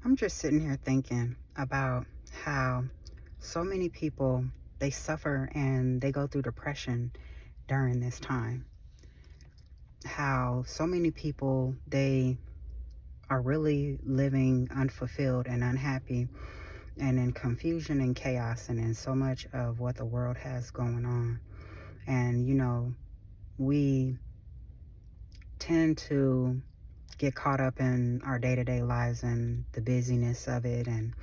I'm just sitting here thinking about how so many people they suffer and they go through depression during this time. How so many people they are really living unfulfilled and unhappy and in confusion and chaos and in so much of what the world has going on. And we tend to get caught up in our day-to-day lives and the busyness of it and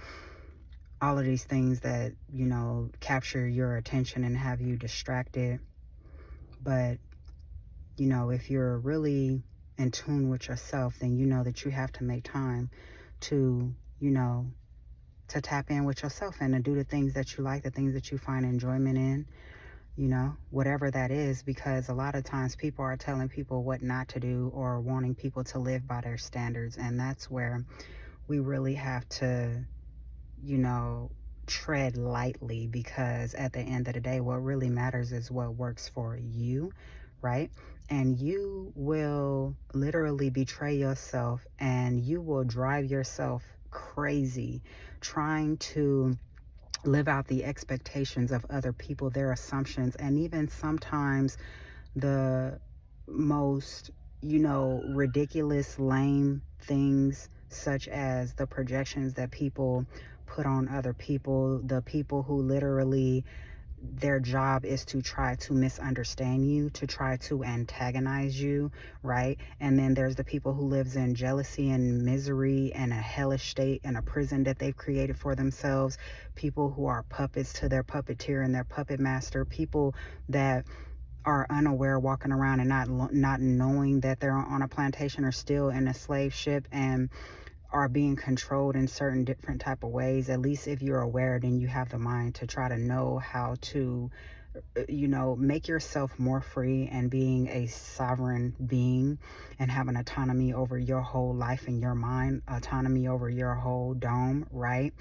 all of these things that capture your attention and have you distracted. But if you're really in tune with yourself, then you know that you have to make time to you know to tap in with yourself and to do the things that you like, the things that you find enjoyment in, whatever that is, because a lot of times people are telling people what not to do or wanting people to live by their standards, and that's where we really have to you know, tread lightly, because at the end of the day, what really matters is what works for you, right? And you will literally betray yourself and you will drive yourself crazy trying to live out the expectations of other people, their assumptions, and even sometimes the most, ridiculous, lame things, such as the projections that people put on other people, the people who literally their job is to try to misunderstand you, to try to antagonize you, right? And then there's the people who lives in jealousy and misery and a hellish state and a prison that they've created for themselves, people who are puppets to their puppeteer and their puppet master, people that are unaware, walking around and not knowing that they're on a plantation or still in a slave ship and are being controlled in certain different type of ways. At least if you're aware, then you have the mind to try to know how to make yourself more free and being a sovereign being and having autonomy over your whole life and your mind, autonomy over your whole dome, right?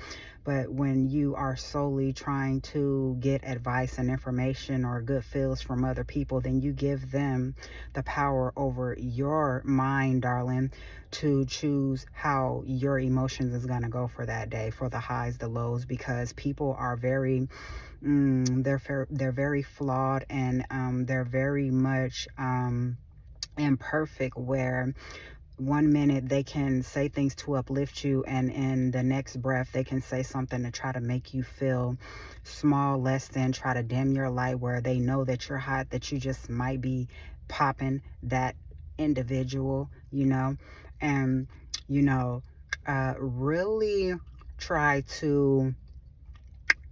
But when you are solely trying to get advice and information or good feels from other people, then you give them the power over your mind, darling, to choose how your emotions is going to go for that day, for the highs, the lows, because people are very they're very flawed, and they're very much imperfect, where one minute they can say things to uplift you, and in the next breath they can say something to try to make you feel small, less than, try to dim your light, where they know that you're hot, that you just might be popping that individual, and really try to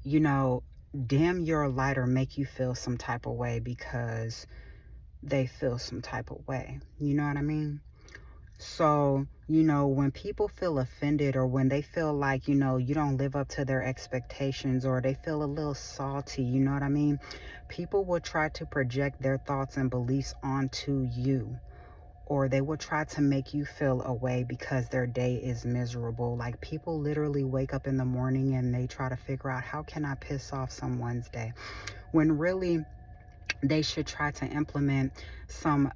you know, dim your light or make you feel some type of way because they feel some type of way. You know what I mean? So, when people feel offended, or when they feel like, you don't live up to their expectations, or they feel a little salty, you know what I mean? People will try to project their thoughts and beliefs onto you, or they will try to make you feel away because their day is miserable. Like, people literally wake up in the morning and they try to figure out, how can I piss off someone's day? When really they should try to implement some,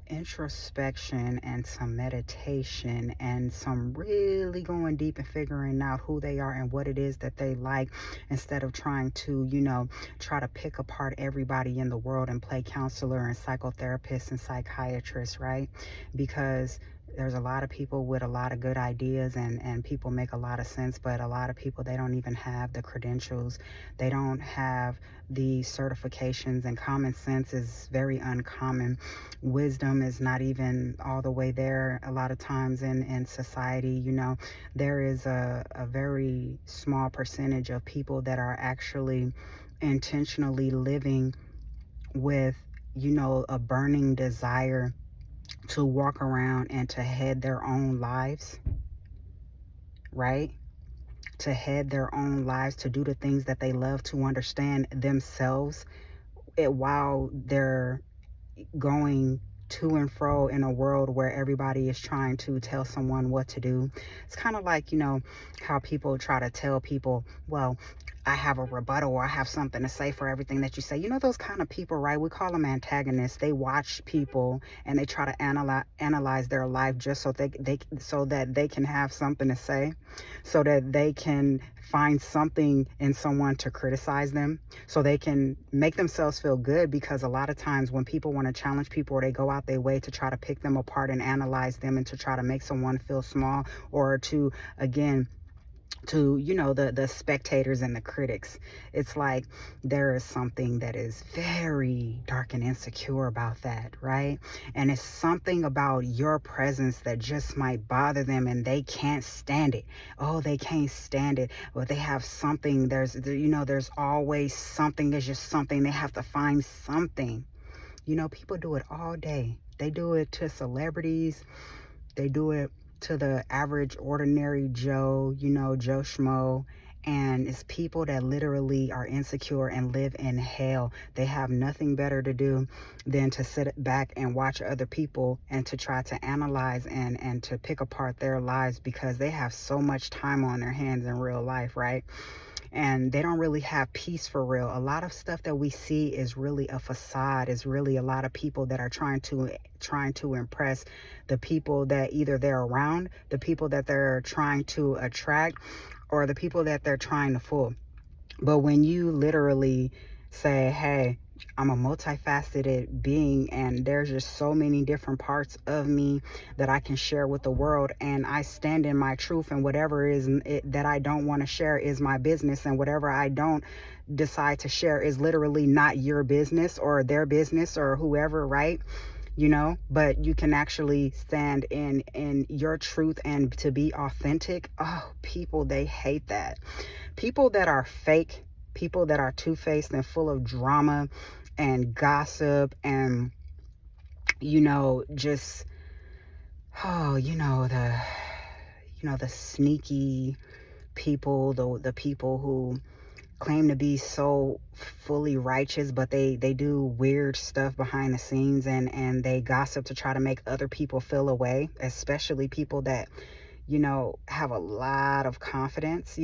introspection and some meditation and some really going deep and figuring out who they are and what it is that they like, instead of trying to, try to pick apart everybody in the world and play counselor and psychotherapist and psychiatrist, right? Because there's a lot of people with a lot of good ideas, and people make a lot of sense, but a lot of people, they don't even have the credentials, they don't have the certifications, and common sense is very uncommon. Wisdom is not even all the way there a lot of times in society. There is a very small percentage of people that are actually intentionally living with, a burning desire to walk around and to head their own lives, right? To head their own lives, to do the things that they love, to understand themselves, while they're going to and fro in a world where everybody is trying to tell someone what to do. It's kind of like, how people try to tell people, well, I have a rebuttal, or I have something to say for everything that you say. You know those kind of people, right? We call them antagonists. They watch people and they try to analyze their life just so so that they can have something to say, so that they can find something in someone to criticize them, so they can make themselves feel good. Because a lot of times when people want to challenge people, or they go out their way to try to pick them apart and analyze them and to try to make someone feel small, or to, again, to, the spectators and the critics, it's like there is something that is very dark and insecure about that, right? And it's something about your presence that just might bother them, and they can't stand it. Oh, they can't stand it. But they have something. There's always something. There's just something. They have to find something. People do it all day. They do it to celebrities. They do it to the average, ordinary Joe, Joe Schmo. And it's people that literally are insecure and live in hell. They have nothing better to do than to sit back and watch other people and to try to analyze and to pick apart their lives, because they have so much time on their hands in real life, right? And they don't really have peace for real. A lot of stuff that we see is really a facade. Is really a lot of people that are trying to impress the people that either they're around, the people that they're trying to attract, or the people that they're trying to fool. But when you literally say, hey, I'm a multifaceted being, and there's just so many different parts of me that I can share with the world, and I stand in my truth, and whatever is it that I don't want to share is my business, and whatever I don't decide to share is literally not your business or their business or whoever, right? But you can actually stand in your truth and to be authentic. Oh, people, they hate that. People that are fake, people that are two-faced and full of drama and gossip and, just, oh, the sneaky people, the people who claim to be so fully righteous, but they do weird stuff behind the scenes, and they gossip to try to make other people feel away, especially people that, have a lot of confidence.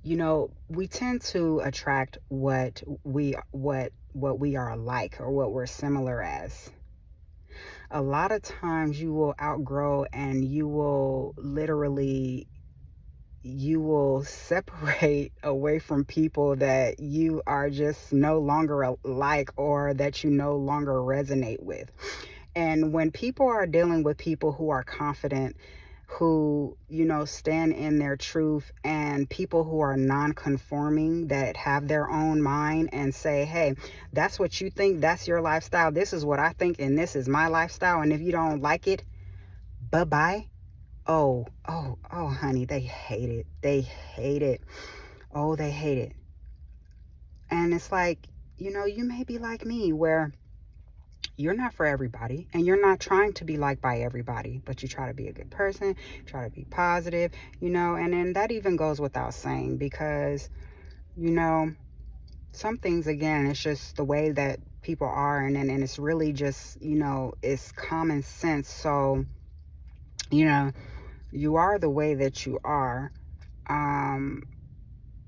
We tend to attract what we are like, or what we're similar as. A lot of times you will outgrow, and you will separate away from people that you are just no longer like, or that you no longer resonate with. And when people are dealing with people who are confident, who, stand in their truth, and people who are non-conforming, that have their own mind and say, hey, that's what you think, that's your lifestyle, this is what I think, and this is my lifestyle, and if you don't like it, bye-bye. Oh, honey, they hate it. They hate it. Oh, they hate it. And it's like, you may be like me, where you're not for everybody, and you're not trying to be liked by everybody, but you try to be a good person, try to be positive, and then that even goes without saying, because, you know, some things, again, it's just the way that people are, and it's really just, it's common sense. So, you know, you are the way that you are. Um,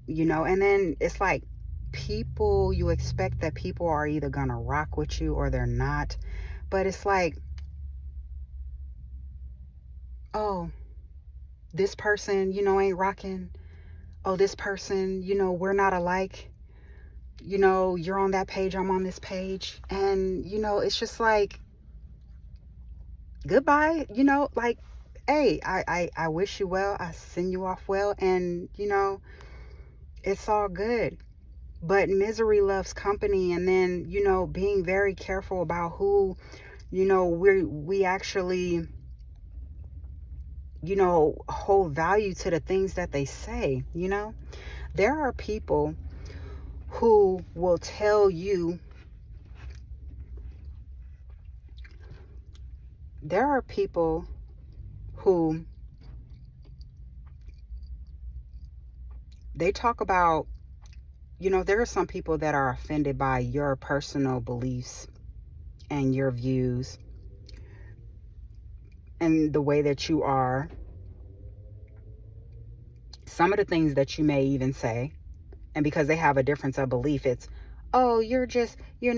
and then it's like, you expect that people are either gonna rock with you or they're not. But it's like, oh, this person, ain't rocking. Oh, this person, we're not alike. You're on that page, I'm on this page. And, it's just like, goodbye, like, hey, I wish you well. I send you off well. And, it's all good. But misery loves company. And then, being very careful about who, we actually, hold value to the things that they say. There are people who will tell you, there are people who, they talk about, there are some people that are offended by your personal beliefs and your views and the way that you are. Some of the things that you may even say, and because they have a difference of belief, it's, oh, you're just, you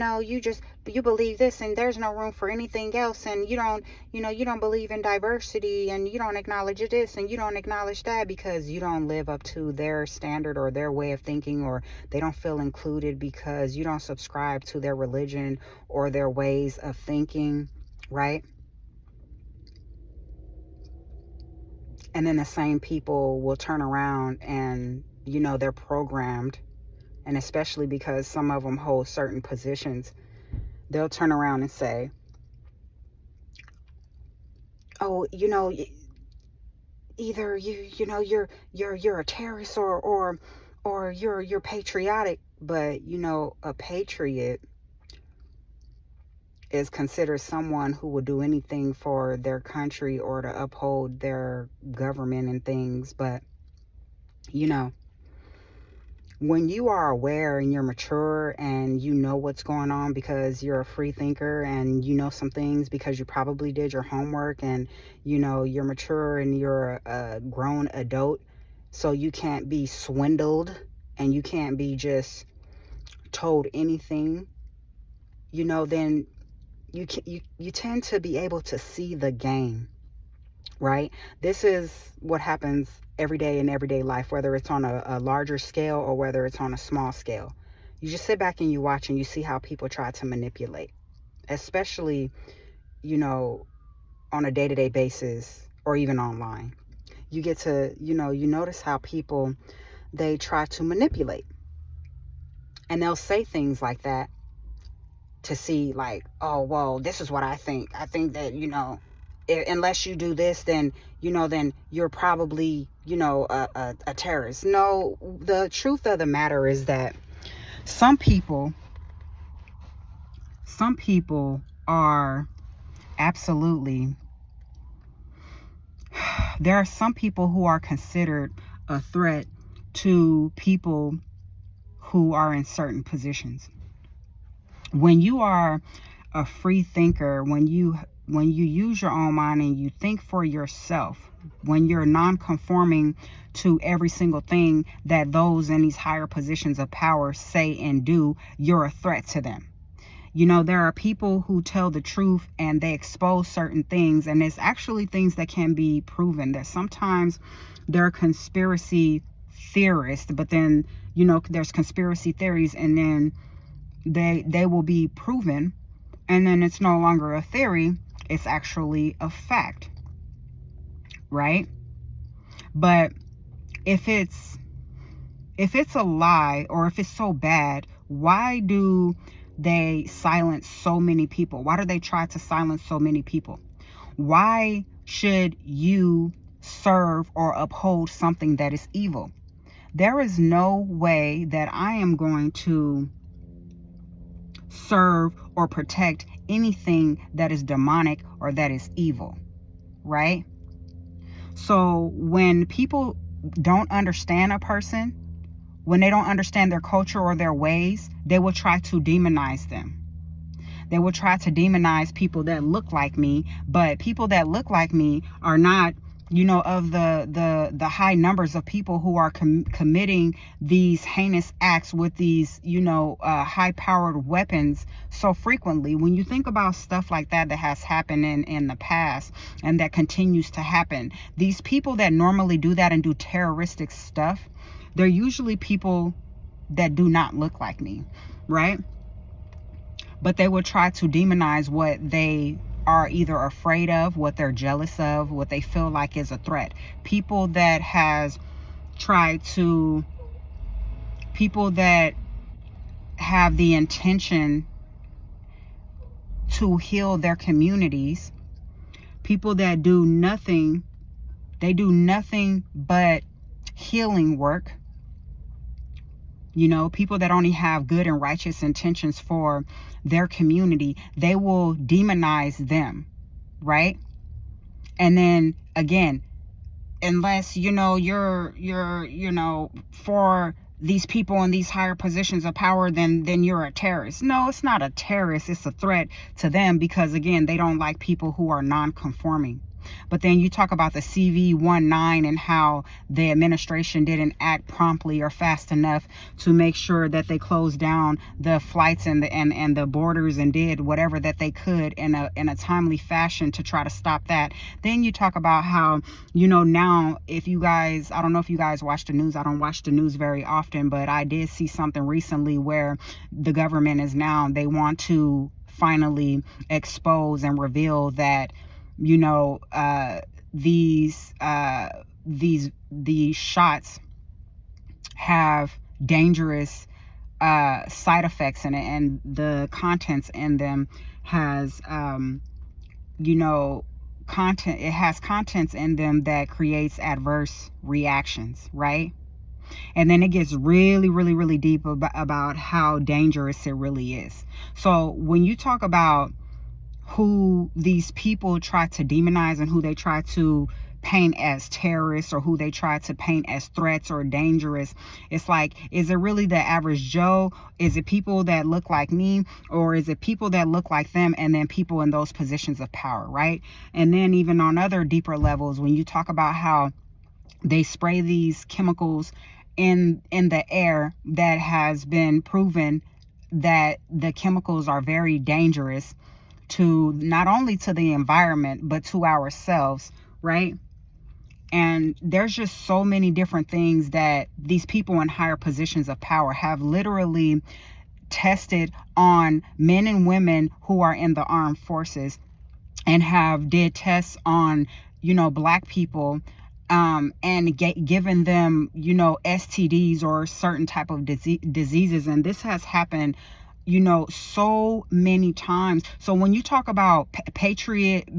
believe this and there's no room for anything else, and you don't believe in diversity, and you don't acknowledge this and you don't acknowledge that, because you don't live up to their standard or their way of thinking, or they don't feel included because you don't subscribe to their religion or their ways of thinking, right? And then the same people will turn around and, they're programmed, and especially because some of them hold certain positions, they'll turn around and say, oh, either you're a terrorist, or you're patriotic. But a patriot is considered someone who will do anything for their country or to uphold their government and things. But you know when you are aware and you're mature and you know what's going on, because you're a free thinker and you know some things because you probably did your homework, and you're mature and you're a grown adult, so you can't be swindled and you can't be just told anything, then you tend to be able to see the game, right? This is what happens every day in everyday life, whether it's on a larger scale or whether it's on a small scale. You just sit back and you watch and you see how people try to manipulate, especially, on a day-to-day basis or even online. You get to, you notice how people, they try to manipulate, and they'll say things like that to see, like, oh, well, this is what I think that, unless you do this, then then you're probably a terrorist. No, the truth of the matter is that some people are absolutely, there are some people who are considered a threat to people who are in certain positions. When you are a free thinker, when you use your own mind and you think for yourself, when you're non-conforming to every single thing that those in these higher positions of power say and do, you're a threat to them. There are people who tell the truth and they expose certain things, and it's actually things that can be proven. That sometimes they're conspiracy theorists, but then there's conspiracy theories, and then they will be proven, and then it's no longer a theory, it's actually a fact, right? But if it's a lie, or if it's so bad, why do they silence so many people? Why do they try to silence so many people? Why should you serve or uphold something that is evil? There is no way that I am going to serve or protect anything that is demonic or that is evil, right? So when people don't understand a person, when they don't understand their culture or their ways, they will try to demonize them. They will try to demonize people that look like me, but people that look like me are not, of the high numbers of people who are committing these heinous acts with these, high-powered weapons so frequently. When you think about stuff like that has happened in the past and that continues to happen, these people that normally do that and do terroristic stuff, they're usually people that do not look like me, right? But they will try to demonize what they are either afraid of, what they're jealous of, what they feel like is a threat. People that have the intention to heal their communities, people that do nothing but healing work, people that only have good and righteous intentions for their community, they will demonize them, right? And then again, unless you're for these people in these higher positions of power, then you're a terrorist. No, it's not a terrorist, it's a threat to them, because again, they don't like people who are non-conforming. But then you talk about the CV-19 and how the administration didn't act promptly or fast enough to make sure that they closed down the flights and the borders and did whatever that they could in a timely fashion to try to stop that. Then you talk about how, now, if you guys, I don't know if you guys watch the news. I don't watch the news very often, but I did see something recently where the government is now, they want to finally expose and reveal that, these shots have dangerous side effects in it, and the contents in them has it has contents in them that creates adverse reactions, right? And then it gets really, really, really deep about how dangerous it really is. So when you talk about who these people try to demonize and who they try to paint as terrorists or who they try to paint as threats or dangerous, it's like, is it really the average Joe? Is it people that look like me, or is it people that look like them and then people in those positions of power, right? And then even on other deeper levels, when you talk about how they spray these chemicals in the air, that has been proven that the chemicals are very dangerous to not only to the environment but to ourselves, right? And there's just so many different things that these people in higher positions of power have literally tested on men and women who are in the armed forces, and have did tests on black people, and given them STDs or certain type of diseases. And this has happened so many times. So when you talk about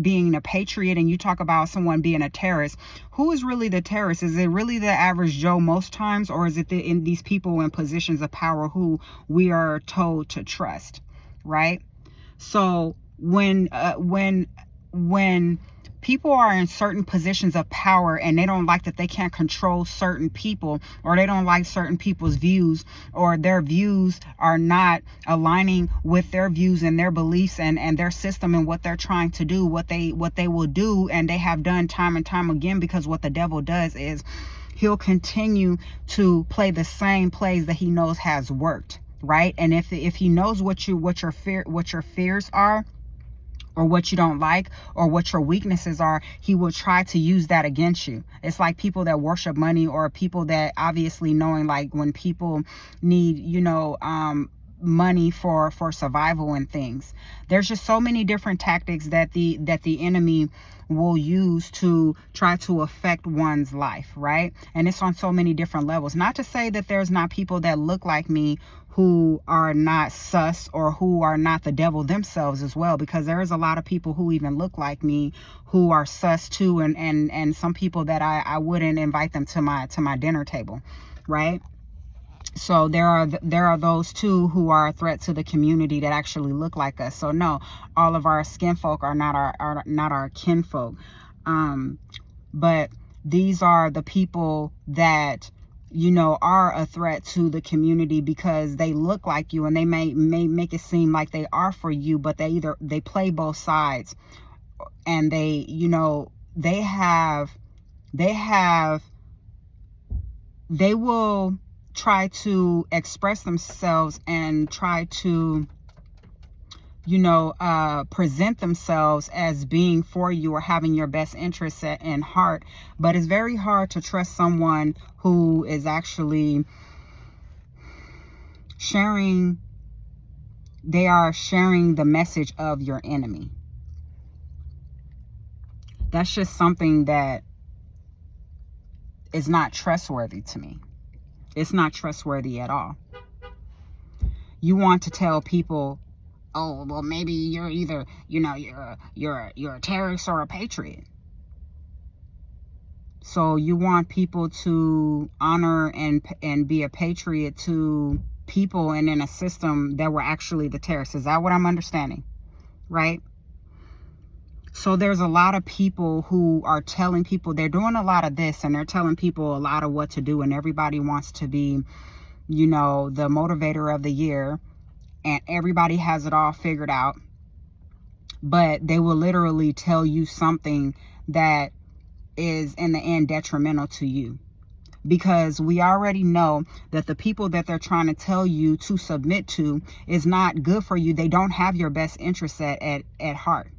being a patriot, and you talk about someone being a terrorist, who is really the terrorist? Is it really the average Joe most times, or is it in these people in positions of power who we are told to trust, right? So when people are in certain positions of power and they don't like that they can't control certain people, or they don't like certain people's views, or their views are not aligning with their views and their beliefs and their system and what they're trying to do, what they will do, and they have done time and time again, because what the devil does is he'll continue to play the same plays that he knows has worked, right? And if he knows what your fears are, or what you don't like, or what your weaknesses are, he will try to use that against you. It's like people that worship money, or people that obviously knowing, like when people need, money for survival and things. There's just so many different tactics that the enemy will use to try to affect one's life, right? And it's on so many different levels. Not to say that there's not people that look like me who are not sus, or who are not the devil themselves as well, because there is a lot of people who even look like me who are sus too, and some people that I wouldn't invite them to my dinner table, right? So there are those too who are a threat to the community that actually look like us. So no, all of our skin folk are not our kinfolk. But these are the people that are a threat to the community, because they look like you, and they may make it seem like they are for you, but they play both sides, and they will try to express themselves and try to present themselves as being for you or having your best interests in heart. But it's very hard to trust someone who is actually sharing the message of your enemy. That's just something that is not trustworthy to me. It's not trustworthy at all. You want to tell people, oh, well, maybe you're either, you're a terrorist or a patriot. So you want people to honor and be a patriot to people and in a system that were actually the terrorists. Is that what I'm understanding? Right? So there's a lot of people who are telling people, they're doing a lot of this, and they're telling people a lot of what to do, and everybody wants to be, the motivator of the year, and everybody has it all figured out. But they will literally tell you something that is in the end detrimental to you. Because we already know that the people that they're trying to tell you to submit to is not good for you. They don't have your best interests at heart.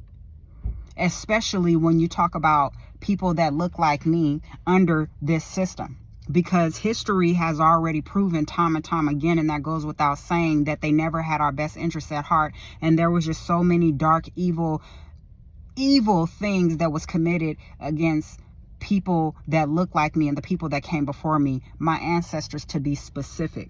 Especially when you talk about people that look like me under this system. Because history has already proven time and time again, and that goes without saying, that they never had our best interests at heart. And there was just so many dark, evil things that was committed against people that look like me and the people that came before me, my ancestors to be specific.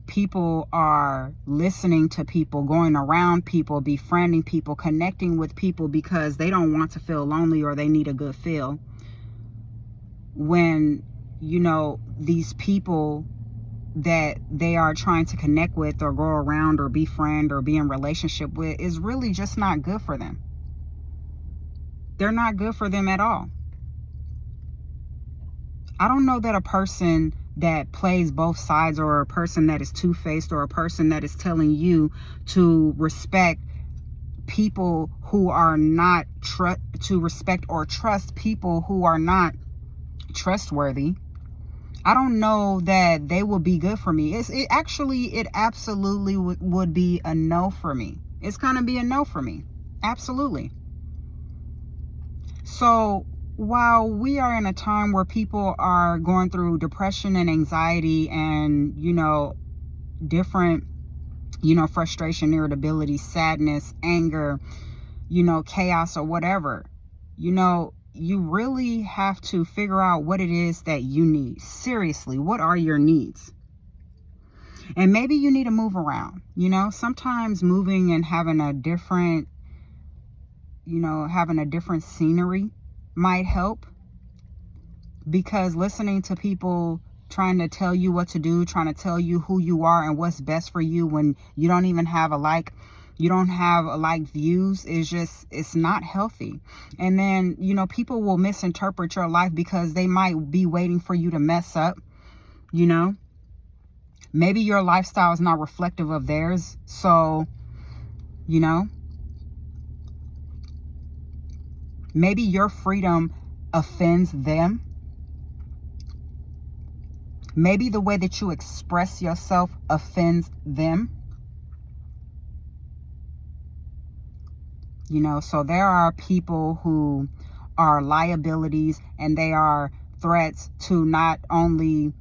People are listening to people, going around people, befriending people, connecting with people because they don't want to feel lonely or they need a good feel. When, these people that they are trying to connect with or go around or befriend or be in relationship with is really just not good for them. They're not good for them at all. I don't know that a person that plays both sides, or a person that is two-faced, or a person that is telling you to respect people who are not to respect or trust people who are not trustworthy. I don't know that they will be good for me. It absolutely would be a no for me. It's going to be a no for me. Absolutely. So while we are in a time where people are going through depression and anxiety and, different, frustration, irritability, sadness, anger, chaos or whatever, you really have to figure out what it is that you need. Seriously, what are your needs? And maybe you need to move around. Sometimes moving and having a different scenery might help. Because listening to people trying to tell you what to do, trying to tell you who you are and what's best for you when you don't even have alike views it's not healthy. And then, people will misinterpret your life because they might be waiting for you to mess up. Maybe your lifestyle is not reflective of theirs. So, maybe your freedom offends them. Maybe the way that you express yourself offends them. So there are people who are liabilities, and they are threats to not only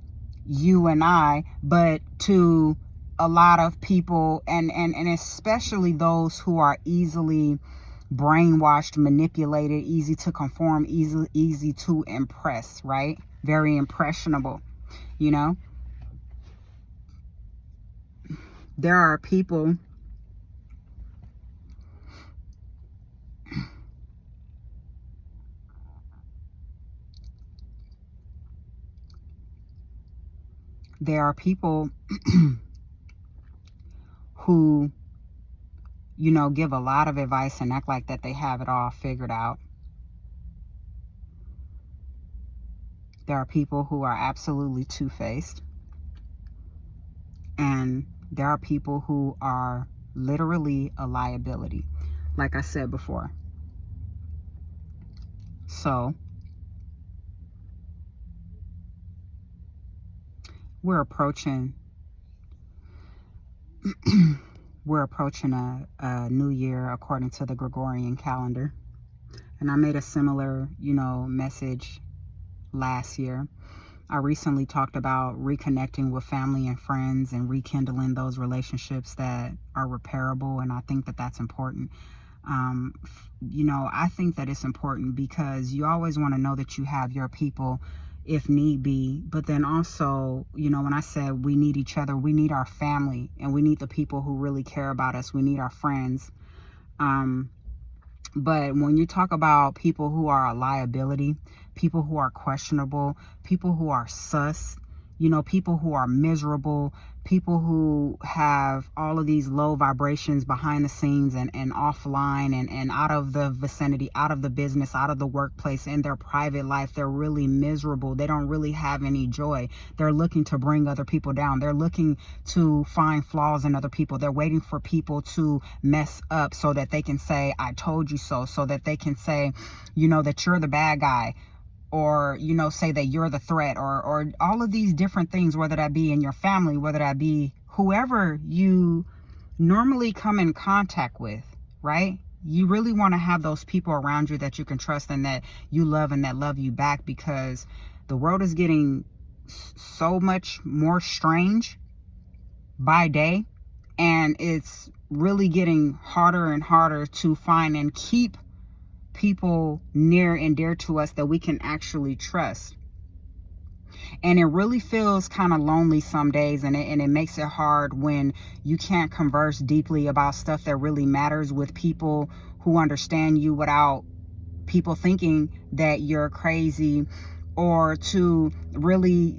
you and I, but to a lot of people, and especially those who are easily brainwashed, manipulated, easy to conform, easy to impress, right? Very impressionable. There are people who, give a lot of advice and act like that they have it all figured out. There are people who are absolutely two-faced. And there are people who are literally a liability, like I said before. So we're approaching a new year according to the Gregorian calendar. And I made a similar, message last year. I recently talked about reconnecting with family and friends and rekindling those relationships that are repairable. And I think that that's important. I think that it's important because you always want to know that you have your people if need be. But then also, when I said we need each other, we need our family, and we need the people who really care about us. We need our friends. But when you talk about people who are a liability, people who are questionable, people who are sus, people who are miserable, people who have all of these low vibrations behind the scenes and offline and out of the vicinity, out of the business, out of the workplace, in their private life. They're really miserable. They don't really have any joy. They're looking to bring other people down. They're looking to find flaws in other people. They're waiting for people to mess up so that they can say, I told you so that they can say, that you're the bad guy, or say that you're the threat, or all of these different things, whether that be in your family, whether that be whoever you normally come in contact with, right? You really want to have those people around you that you can trust and that you love and that love you back, because the world is getting so much more strange by day, and it's really getting harder and harder to find and keep people near and dear to us that we can actually trust. And it really feels kind of lonely some days, and it makes it hard when you can't converse deeply about stuff that really matters with people who understand you, without people thinking that you're crazy, or to really,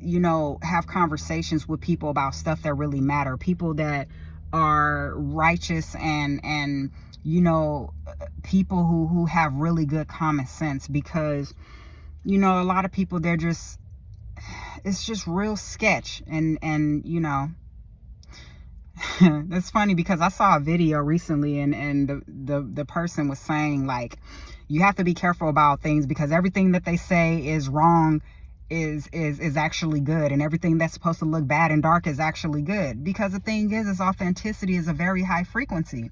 have conversations with people about stuff that really matter, people that are righteous and people who have really good common sense. Because a lot of people, it's just real sketch, and that's funny, because I saw a video recently, and the person was saying, like, you have to be careful about things, because everything that they say is wrong is actually good, and everything that's supposed to look bad and dark is actually good. Because the thing is authenticity is a very high frequency,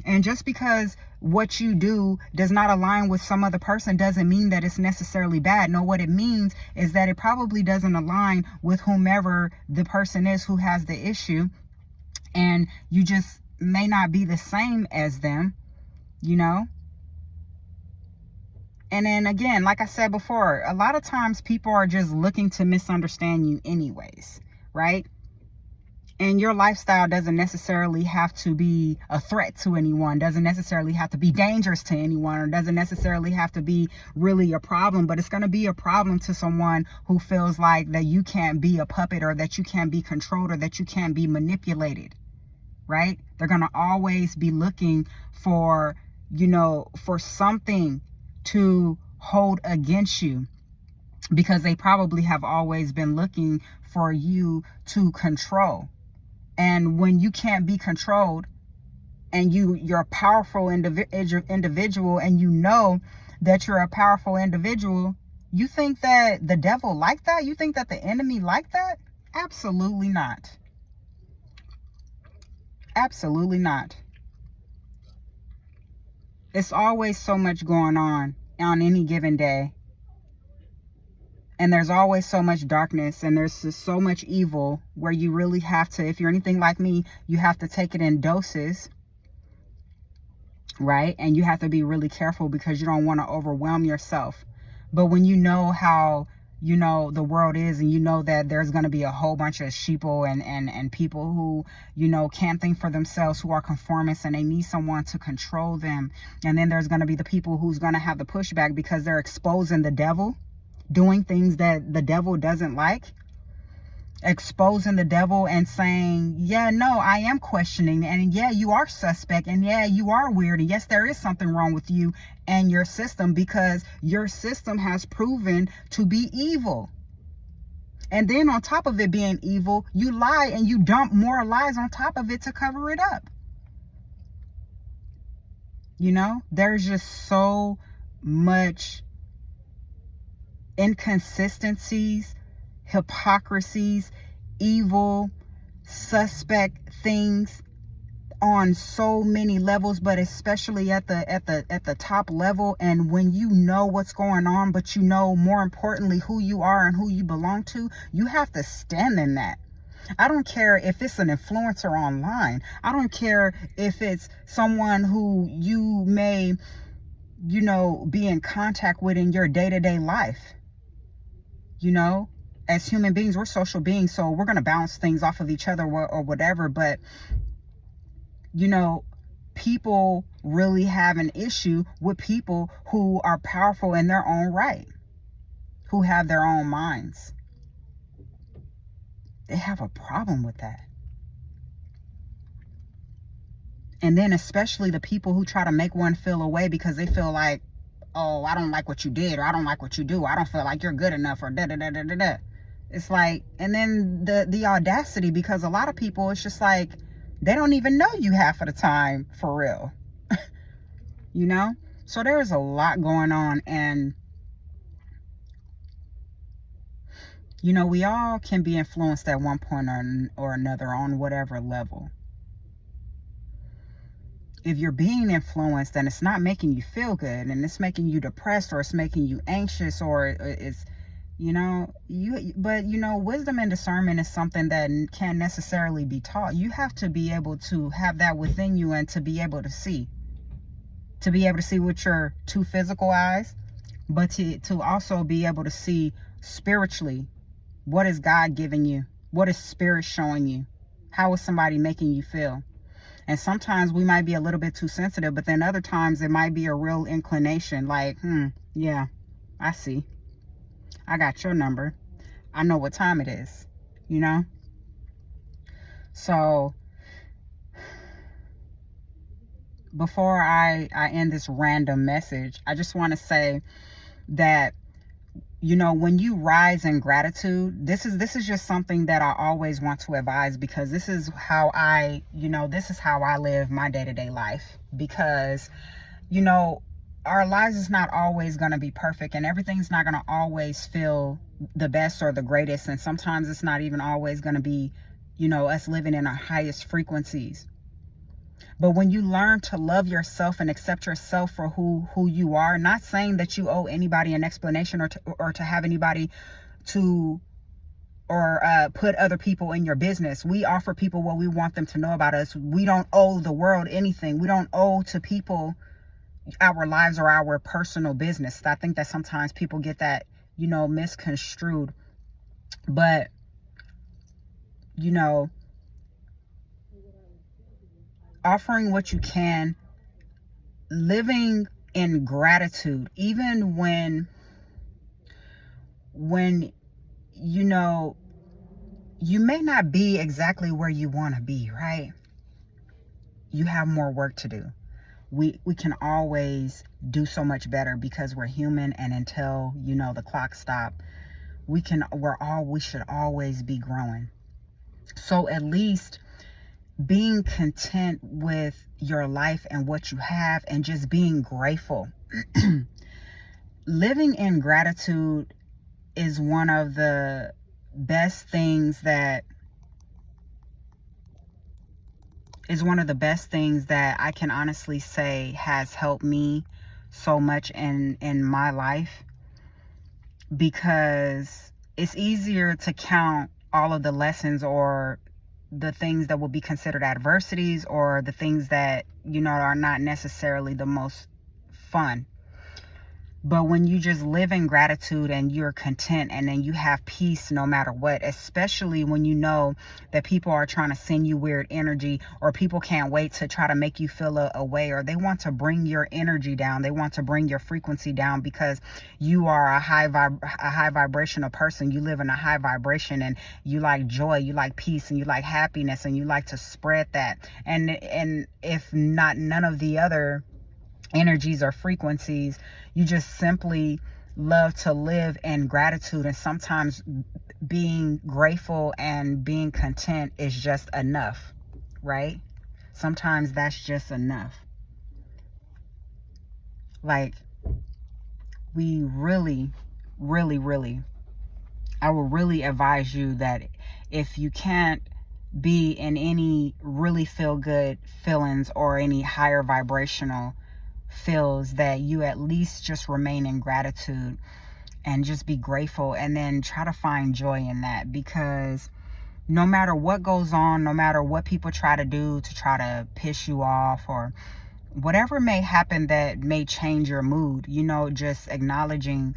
and just because what you do does not align with some other person doesn't mean that it's necessarily bad. No, what it means is that it probably doesn't align with whomever the person is who has the issue, and you just may not be the same as them. And then again, like I said before, a lot of times people are just looking to misunderstand you anyways, right? And your lifestyle doesn't necessarily have to be a threat to anyone, doesn't necessarily have to be dangerous to anyone, or doesn't necessarily have to be really a problem. But it's going to be a problem to someone who feels like that you can't be a puppet, or that you can't be controlled, or that you can't be manipulated, right? They're going to always be looking for, for something to hold against you, because they probably have always been looking for you to control. And when you can't be controlled, and you're a powerful individual, and that you're a powerful individual, you think that the devil like that? You think that the enemy like that? Absolutely not. Absolutely not. It's always so much going on any given day. And there's always so much darkness, and there's just so much evil, where you really have to, if you're anything like me, you have to take it in doses, right? And you have to be really careful, because you don't want to overwhelm yourself. But when you know how, the world is, and that there's going to be a whole bunch of sheeple and people who, can't think for themselves, who are conformists, and they need someone to control them. And then there's going to be the people who's going to have the pushback, because they're exposing the devil, doing things that the devil doesn't like, exposing the devil and saying, yeah, no, I am questioning, and yeah, you are suspect, and yeah, you are weird, and yes, there is something wrong with you and your system, because your system has proven to be evil. And then on top of it being evil, you lie, and you dump more lies on top of it to cover it up. There's just so much inconsistencies, hypocrisies, evil, suspect things on so many levels, but especially at the top level. And when you know what's going on, but more importantly who you are and who you belong to, you have to stand in that. I don't care if it's an influencer online. I don't care if it's someone who you may, be in contact with in your day-to-day life. As human beings, we're social beings, so we're going to bounce things off of each other or whatever. But, people really have an issue with people who are powerful in their own right, who have their own minds. They have a problem with that. And then especially the people who try to make one feel away because they feel like, oh, I don't like what you did, or I don't like what you do, I don't feel like you're good enough, or da da da da da da. It's like, and then the audacity, because a lot of people, it's just like they don't even know you half of the time, for real. You know? So there's a lot going on, and you know, we all can be influenced at one point or another on whatever level. If you're being influenced and it's not making you feel good, and it's making you depressed, or it's making you anxious, or it's, you know, but you know, wisdom and discernment is something that can't necessarily be taught. You have to be able to have that within you, and to be able to see with your two physical eyes, but to also be able to see spiritually. What is God giving you? What is spirit showing you? How is somebody making you feel? And sometimes we might be a little bit too sensitive, but then other times it might be a real inclination, like, yeah, I see. I got your number. I know what time it is, you know? So before I end this random message, I just want to say that, you know, when you rise in gratitude, this is just something that I always want to advise, because this is how I live my day-to-day life. Because, you know, our lives is not always going to be perfect, and everything's not going to always feel the best or the greatest. And sometimes it's not even always going to be, you know, us living in our highest frequencies. But when you learn to love yourself and accept yourself for who you are, not saying that you owe anybody an explanation, or to have anybody to, or put other people in your business. We offer people what we want them to know about us. We don't owe the world anything. We don't owe to people our lives or our personal business. I think that sometimes people get that, you know, misconstrued. But, you know, offering what you can, living in gratitude, even when you know you may not be exactly where you want to be, right? You have more work to do. We can always do so much better, because we're human, and until, you know, the clock stop, we should always be growing. So at least being content with your life and what you have, and just being grateful. Living in gratitude is one of the best things that I can honestly say has helped me so much in my life. Because it's easier to count all of the lessons, or the things that will be considered adversities, or the things that, you know, are not necessarily the most fun. But when you just live in gratitude, and you're content, and then you have peace no matter what, especially when you know that people are trying to send you weird energy, or people can't wait to try to make you feel a way, or they want to bring your energy down, they want to bring your frequency down, because you are a high vibrational person. You live in a high vibration, and you like joy, you like peace, and you like happiness, and you like to spread that. And if not none of the other energies or frequencies, you just simply love to live in gratitude. And sometimes being grateful and being content is just enough, right? Sometimes that's just enough. Like, we really, really, really, I will really advise you that if you can't be in any really feel good feelings, or any higher vibrational feels, that you at least just remain in gratitude, and just be grateful, and then try to find joy in that. Because no matter what goes on, no matter what people try to do to try to piss you off, or whatever may happen that may change your mood, you know, just acknowledging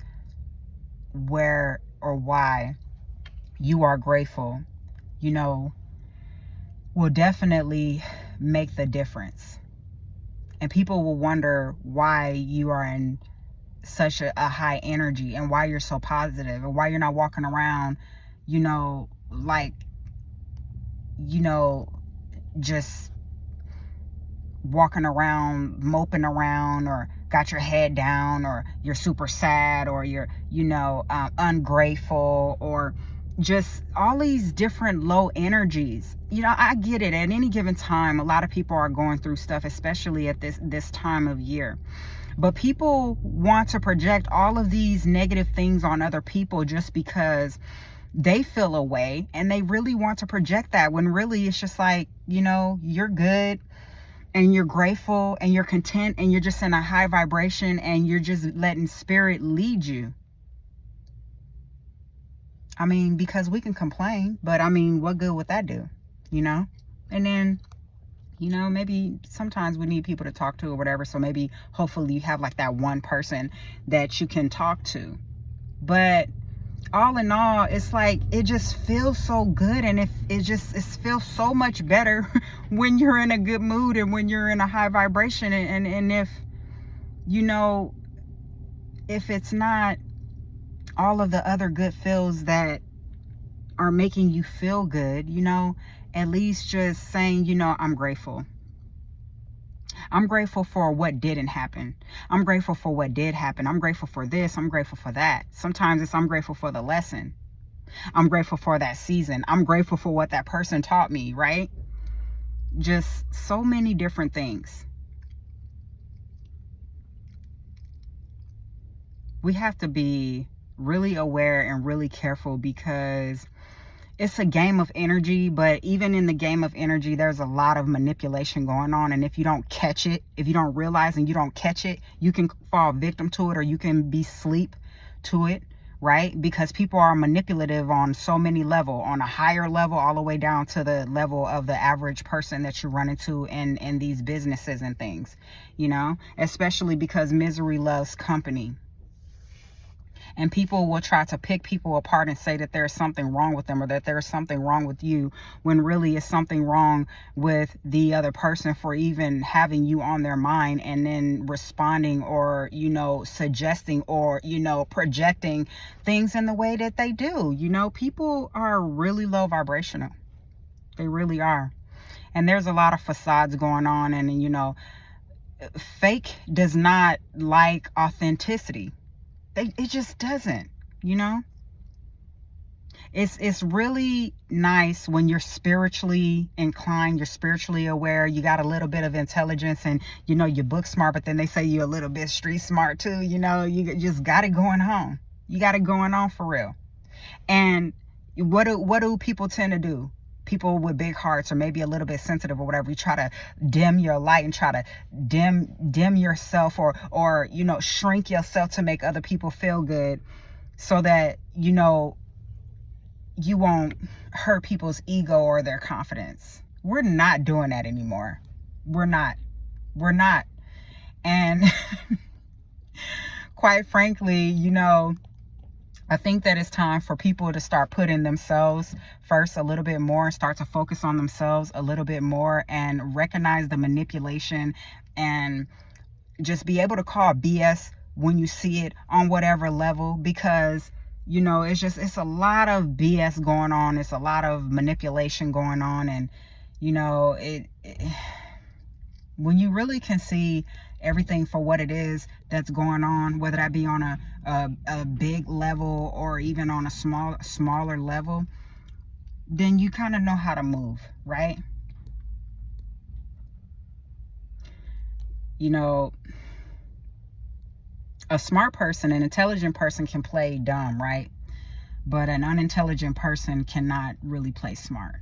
where or why you are grateful, you know, will definitely make the difference. And people will wonder why you are in such a high energy, and why you're so positive, and why you're not walking around, you know, like just walking around, moping around, or got your head down, or you're super sad, or you're, ungrateful, or just all these different low energies. I get it. At any given time, a lot of people are going through stuff, especially at this time of year. But people want to project all of these negative things on other people just because they feel a way, and they really want to project that, when really it's just like, you're good, and you're grateful, and you're content, and you're just in a high vibration, and you're just letting spirit lead you. Because we can complain, but what good would that do? And then, maybe sometimes we need people to talk to or whatever. So maybe, hopefully, you have like that one person that you can talk to. But all in all, it's like, it just feels so good, and it feels so much better when you're in a good mood and when you're in a high vibration. And if it's not all of the other good feels that are making you feel good, at least just saying, I'm grateful. I'm grateful for what didn't happen. I'm grateful for what did happen. I'm grateful for this. I'm grateful for that. Sometimes I'm grateful for the lesson. I'm grateful for that season. I'm grateful for what that person taught me, right? Just so many different things. We have to be really aware and really careful, because it's a game of energy, but even in the game of energy, there's a lot of manipulation going on. And if you don't catch it, if you don't realize and you don't catch it, you can fall victim to it, or you can be sleep to it, right? Because people are manipulative on so many levels, on a higher level, all the way down to the level of the average person that you run into in these businesses and things, especially because misery loves company. And people will try to pick people apart and say that there's something wrong with them, or that there's something wrong with you, when really it's something wrong with the other person for even having you on their mind, and then responding, or, suggesting, or, projecting things in the way that they do. People are really low vibrational. They really are. And there's a lot of facades going on. And, fake does not like authenticity. It just doesn't, It's really nice when you're spiritually inclined, you're spiritually aware, you got a little bit of intelligence, and, you're book smart, but then they say you're a little bit street smart too, you just got it going on. You got it going on for real. And what do people tend to do? People with big hearts, or maybe a little bit sensitive or whatever, you try to dim your light and try to dim yourself, or shrink yourself to make other people feel good, so that you won't hurt people's ego or their confidence. We're not doing that anymore. We're not. And quite frankly, I think that it's time for people to start putting themselves first a little bit more, and start to focus on themselves a little bit more, and recognize the manipulation, and just be able to call BS when you see it on whatever level. Because, it's a lot of BS going on. It's a lot of manipulation going on. And, when you really can see everything for what it is that's going on, whether that be on a big level, or even on a smaller level, then you kind of know how to move, right? A smart person, an intelligent person, can play dumb, right? But an unintelligent person cannot really play smart.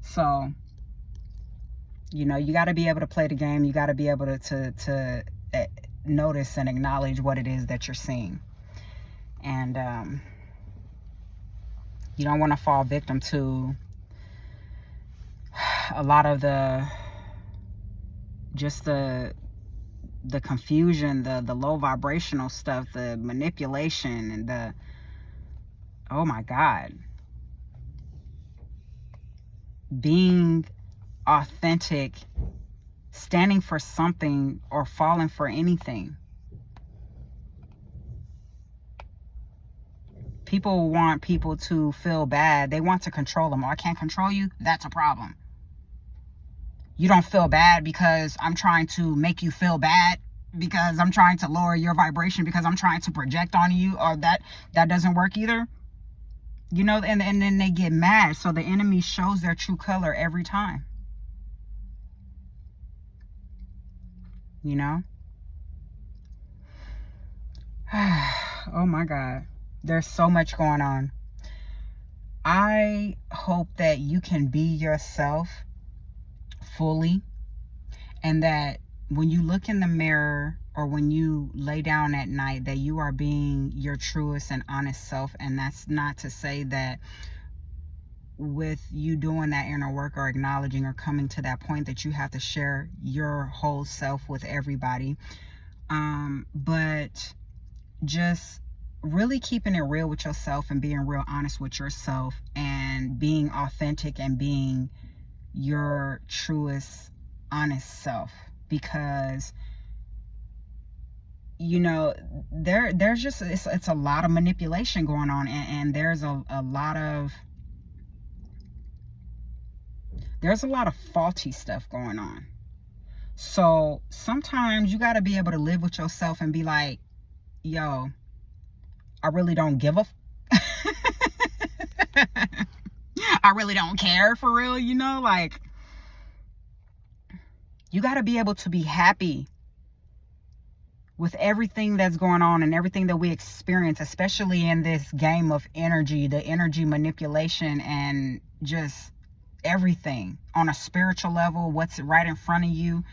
So, you got to be able to play the game. You got to be able to notice and acknowledge what it is that you're seeing. And you don't want to fall victim to a lot of the confusion, the low vibrational stuff, the manipulation, and oh my God, being authentic, standing for something, or falling for anything. People want people to feel bad. They want to control them. Oh, I can't control you. That's a problem. You don't feel bad because I'm trying to make you feel bad, because I'm trying to lower your vibration, because I'm trying to project on you, or that doesn't work either. You know, and then they get mad. So the enemy shows their true color every time. You know? Oh my God. There's so much going on. I hope that you can be yourself fully, and that when you look in the mirror or when you lay down at night, that you are being your truest and honest self. And that's not to say that with you doing that inner work or acknowledging or coming to that point that you have to share your whole self with everybody. But just really keeping it real with yourself and being real honest with yourself and being authentic and being your truest honest self. Because you know, there's just it's a lot of manipulation going on, and there's a lot of faulty stuff going on. So sometimes you got to be able to live with yourself and be like, yo, I really don't give a I really don't care, for real, you know? Like, you got to be able to be happy with everything that's going on and everything that we experience, especially in this game of energy, the energy manipulation, and just everything on a spiritual level, what's right in front of you.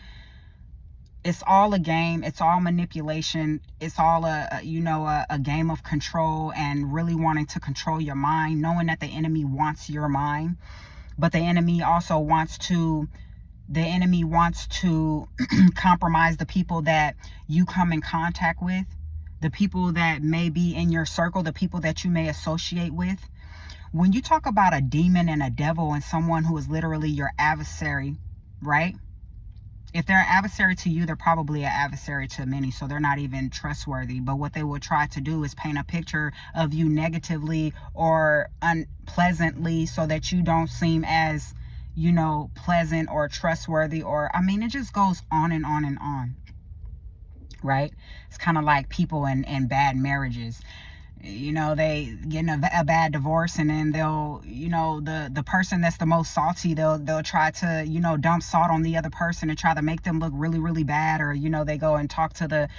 It's all a game. It's all manipulation. It's all a game of control, and really wanting to control your mind, knowing that the enemy wants your mind, but the enemy also wants to compromise the people that you come in contact with, the people that may be in your circle, the people that you may associate with. When you talk about a demon and a devil and someone who is literally your adversary, right? If they're an adversary to you, they're probably an adversary to many, so they're not even trustworthy. But what they will try to do is paint a picture of you negatively or unpleasantly, so that you don't seem as, you know, pleasant or trustworthy, or, I mean, it just goes on and on and on, right? It's kind of like people in bad marriages. You know, they get in a bad divorce, and then they'll, you know, the person that's the most salty, they'll try to, you know, dump salt on the other person and try to make them look really, really bad. Or, you know, they go and talk to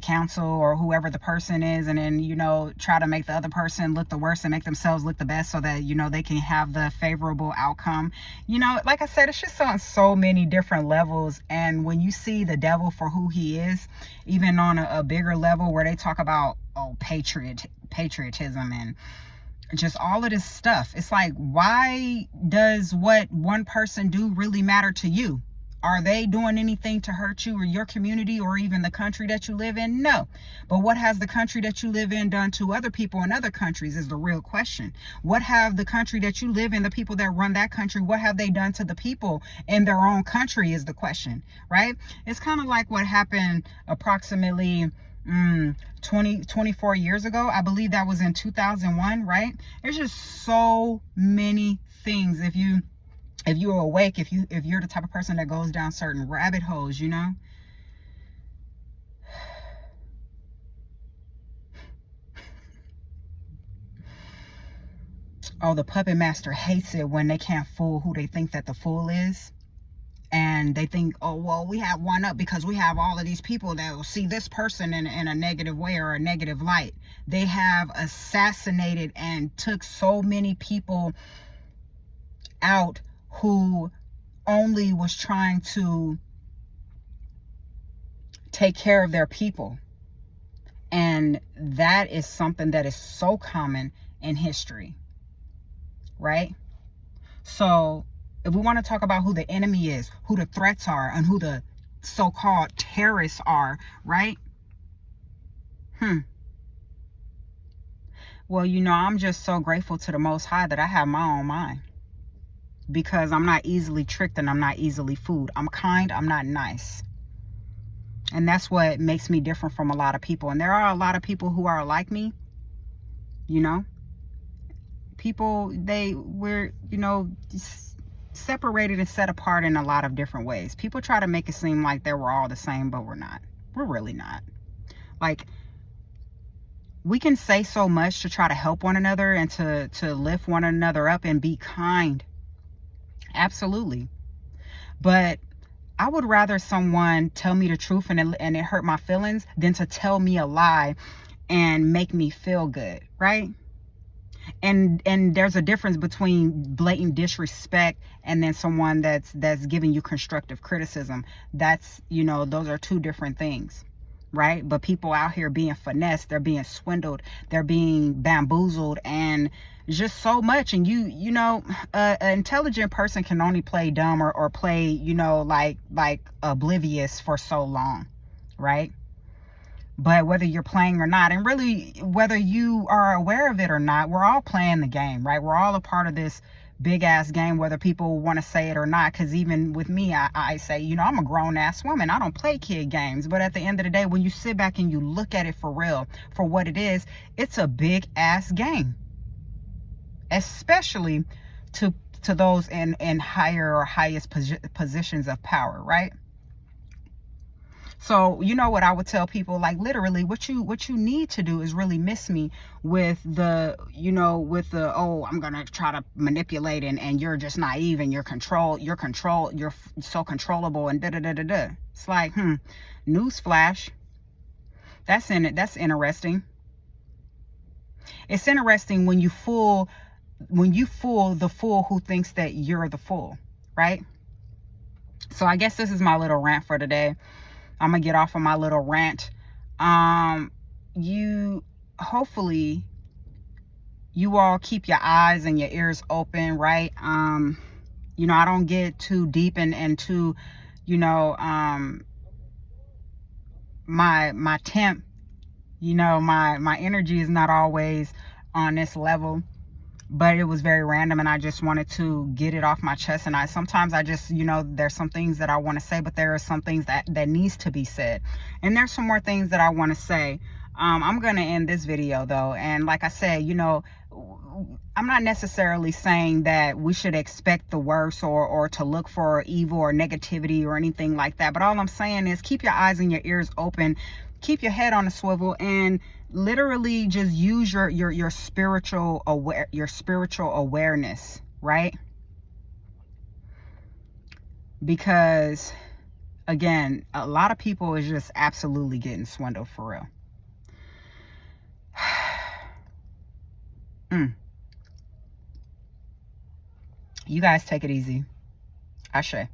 counsel or whoever the person is, and then, you know, try to make the other person look the worst and make themselves look the best, so that, you know, they can have the favorable outcome. You know, like I said, it's just on so many different levels. And when you see the devil for who he is, even on a bigger level, where they talk about, oh, patriotism and just all of this stuff, it's like, why does what one person do really matter to you? Are they doing anything to hurt you or your community or even the country that you live in? No. But what has the country that you live in done to other people in other countries is the real question. What have the country that you live in, the people that run that country, what have they done to the people in their own country is the question, right? It's kind of like what happened approximately 24 years ago. I believe that was in 2001, right? There's just so many things. If you're awake, if you're the type of person that goes down certain rabbit holes, you know. Oh, the puppet master hates it when they can't fool who they think that the fool is. And they think, oh, well, we have one up because we have all of these people that will see this person in a negative way or a negative light. They have assassinated and took so many people out who only was trying to take care of their people. And that is something that is so common in history, right? So if we want to talk about who the enemy is, who the threats are, and who the so-called terrorists are, right? Well, you know, I'm just so grateful to the Most High that I have my own mind, because I'm not easily tricked and I'm not easily fooled. I'm kind, I'm not nice. And that's what makes me different from a lot of people. And there are a lot of people who are like me, you know? People, we're, separated and set apart in a lot of different ways. People try to make it seem like that we're all the same, but we're not. We're really not. Like, we can say so much to try to help one another and to lift one another up and be kind. Absolutely. But I would rather someone tell me the truth and it hurt my feelings than to tell me a lie and make me feel good, right? And there's a difference between blatant disrespect and then someone that's giving you constructive criticism. That's, those are two different things, right? But people out here being finessed, they're being swindled, they're being bamboozled, and just so much. And an intelligent person can only play dumb or play, like oblivious for so long, right? But whether you're playing or not, and really whether you are aware of it or not, we're all playing the game, right? We're all a part of this big ass game, whether people want to say it or not. Because even with me, I say, I'm a grown ass woman. I don't play kid games. But at the end of the day, when you sit back and you look at it for real, for what it is, it's a big ass game. Especially to those in higher or highest positions of power, right? So, what I would tell people, like, literally what you need to do is really miss me with oh, I'm gonna try to manipulate, and you're just naive, and you're so controllable, and da da da da da. It's like, newsflash. That's interesting. It's interesting when you fool the fool who thinks that you're the fool, right? So I guess this is my little rant for today. I'm gonna get off of my little rant. Hopefully you all keep your eyes and your ears open, right? I don't get too deep and too, my temp, my energy is not always on this level. But it was very random, and I just wanted to get it off my chest. And sometimes I just, there's some things that I want to say, but there are some things that needs to be said. And there's some more things that I want to say. I'm going to end this video though. And like I said, I'm not necessarily saying that we should expect the worst or to look for evil or negativity or anything like that. But all I'm saying is keep your eyes and your ears open, keep your head on a swivel, and literally just use your spiritual awareness, right? Because again, a lot of people is just absolutely getting swindled for real. You guys take it easy. Ashe.